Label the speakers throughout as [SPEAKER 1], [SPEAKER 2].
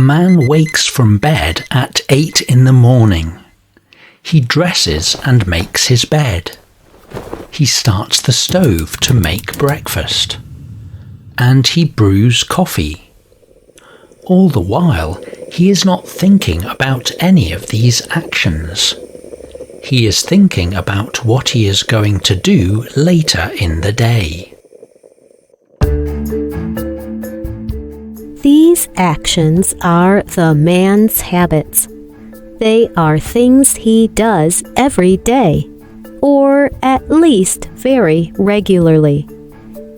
[SPEAKER 1] man wakes from bed at 8 in the morning. He dresses and makes his bed. He starts the stove to make breakfast. And he brews coffee. All the while, he is not thinking about any of these actions. He is thinking about what he is going to do later in the day.
[SPEAKER 2] These actions are the man's habits. They are things he does every day, or at least very regularly.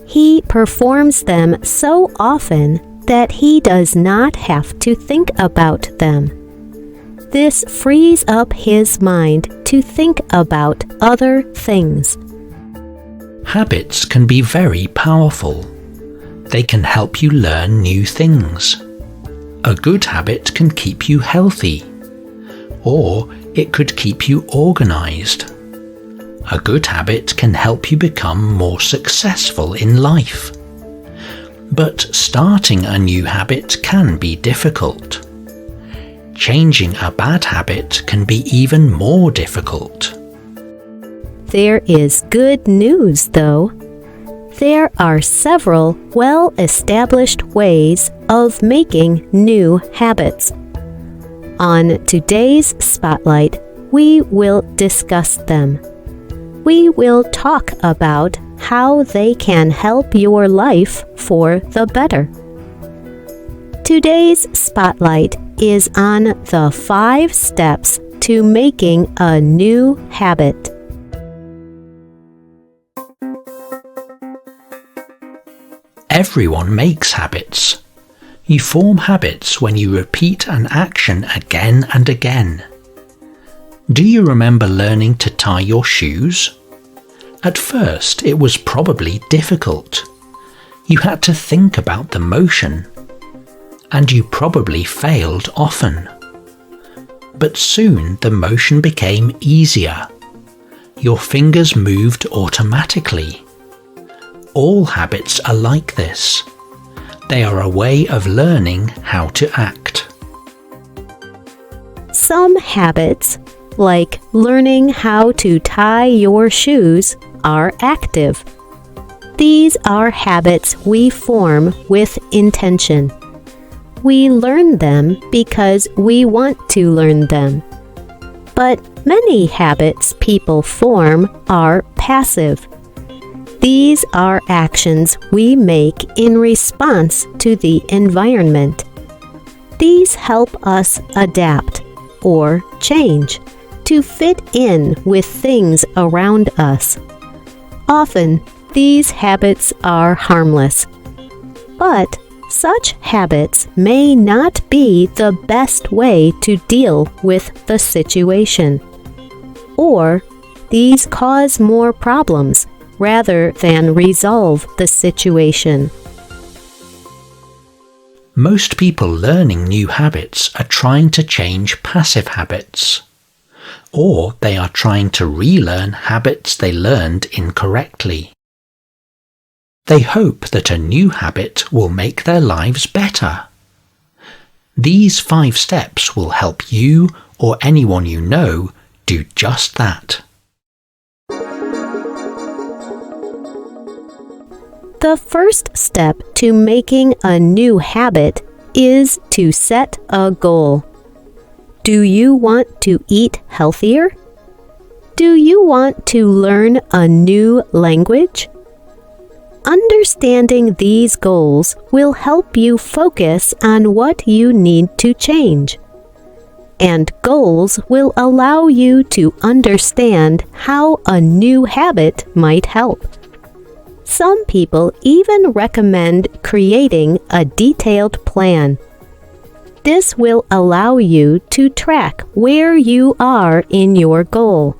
[SPEAKER 2] He performs them so often that he does not have to think about them. This frees up his mind to think about other things.
[SPEAKER 1] Habits can be very powerful. They can help you learn new things. A good habit can keep you healthy, or it could keep you organized. A good habit can help you become more successful in life. But starting a new habit can be difficult. Changing a bad habit can be even more difficult.
[SPEAKER 2] There is good news, though. There are several well-established ways of making new habits. On today's Spotlight, we will discuss them. We will talk about how they can help your life for the better. Today's Spotlight is on the 5 steps to making a new habit.
[SPEAKER 1] Everyone makes habits. You form habits when you repeat an action again and again. Do you remember learning to tie your shoes? At first, it was probably difficult. You had to think about the motion, and you probably failed often. But soon the motion became easier. Your fingers moved automatically. All habits are like this. They are a way of learning how to act.
[SPEAKER 2] Some habits, like learning how to tie your shoes, are active. These are habits we form with intention. We learn them because we want to learn them. But many habits people form are passive. These are actions we make in response to the environment. These help us adapt or change to fit in with things around us. Often, these habits are harmless, but such habits may not be the best way to deal with the situation. Or, these cause more problems rather than resolve the situation.
[SPEAKER 1] Most people learning new habits are trying to change passive habits, or they are trying to relearn habits they learned incorrectly. They hope that a new habit will make their lives better. These 5 steps will help you or anyone you know do just that.
[SPEAKER 2] The first step to making a new habit is to set a goal. Do you want to eat healthier? Do you want to learn a new language? Understanding these goals will help you focus on what you need to change. And goals will allow you to understand how a new habit might help. Some people even recommend creating a detailed plan. This will allow you to track where you are in your goal.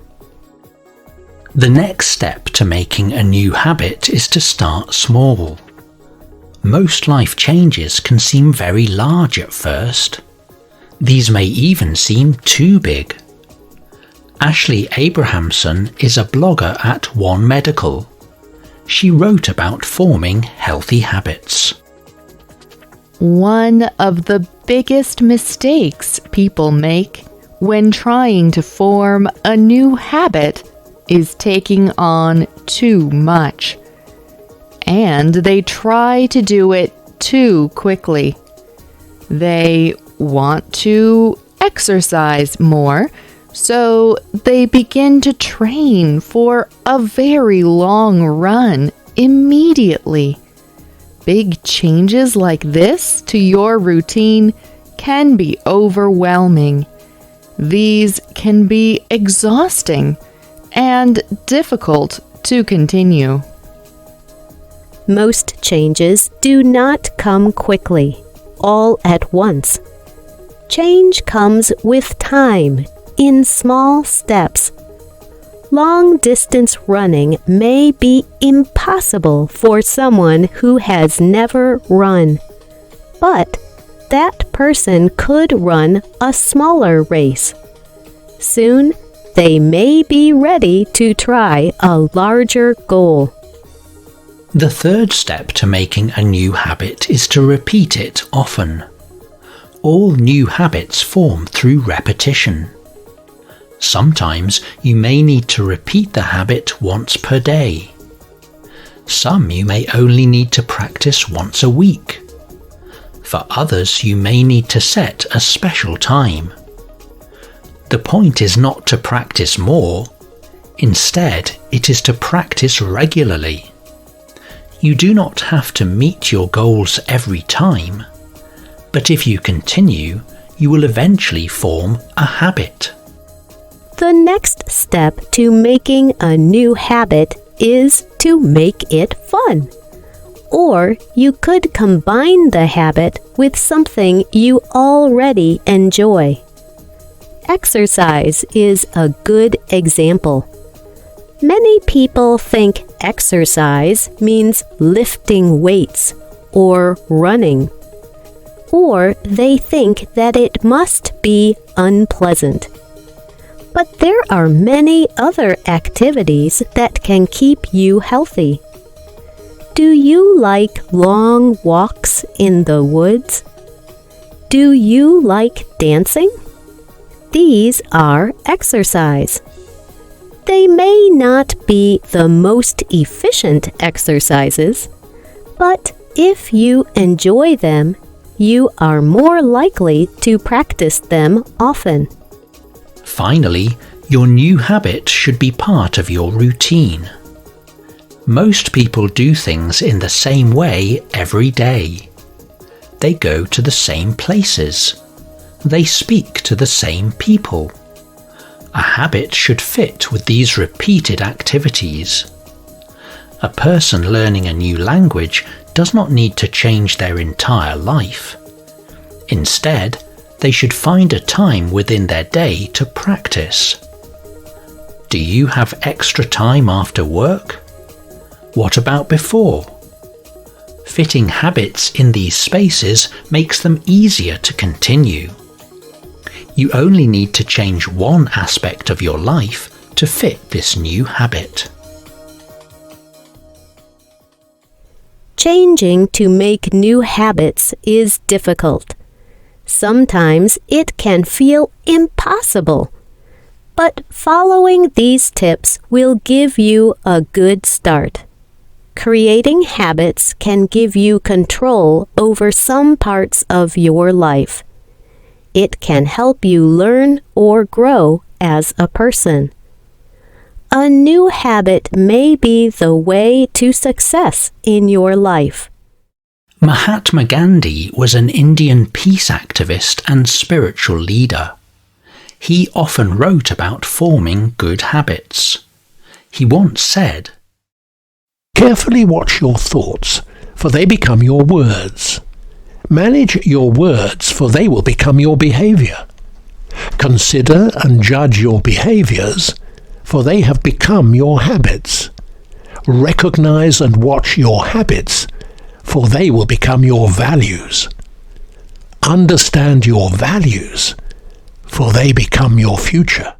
[SPEAKER 1] The next step to making a new habit is to start small. Most life changes can seem very large at first. These may even seem too big. Ashley Abrahamson is a blogger at One Medical. She wrote about forming healthy habits.
[SPEAKER 3] One of the biggest mistakes people make when trying to form a new habit is taking on too much. And they try to do it too quickly. They want to exercise more, so they begin to train for a very long run immediately. Big changes like this to your routine can be overwhelming. These can be exhausting and difficult to continue.
[SPEAKER 2] Most changes do not come quickly, all at once. Change comes with time, in small steps. Long-distance running may be impossible for someone who has never run, but that person could run a smaller race. Soon, they may be ready to try a larger goal.
[SPEAKER 1] The third step to making a new habit is to repeat it often. All new habits form through repetition. Sometimes you may need to repeat the habit once per day. Some you may only need to practice once a week. For others, you may need to set a special time. The point is not to practice more. Instead, it is to practice regularly. You do not have to meet your goals every time, but if you continue, you will eventually form a habit.
[SPEAKER 2] The next step to making a new habit is to make it fun. Or you could combine the habit with something you already enjoy. Exercise is a good example. Many people think exercise means lifting weights or running. Or they think that it must be unpleasant. But there are many other activities that can keep you healthy. Do you like long walks in the woods? Do you like dancing? These are exercise. They may not be the most efficient exercises, but if you enjoy them, you are more likely to practice them often.
[SPEAKER 1] Finally, your new habit should be part of your routine. Most people do things in the same way every day. They go to the same places. They speak to the same people. A habit should fit with these repeated activities. A person learning a new language does not need to change their entire life. Instead, they should find a time within their day to practice. Do you have extra time after work? What about before? Fitting habits in these spaces makes them easier to continue. You only need to change one aspect of your life to fit this new habit.
[SPEAKER 2] Changing to make new habits is difficult. Sometimes it can feel impossible. But following these tips will give you a good start. Creating habits can give you control over some parts of your life. It can help you learn or grow as a person. A new habit may be the way to success in your life.
[SPEAKER 1] Mahatma Gandhi was an Indian peace activist and spiritual leader. He often wrote about forming good habits. He once said,
[SPEAKER 4] "Carefully watch your thoughts, for they become your words. Manage your words, for they will become your behavior. Consider and judge your behaviors, for they have become your habits. Recognize and watch your habits, for they will become your values. Understand your values, for they become your future."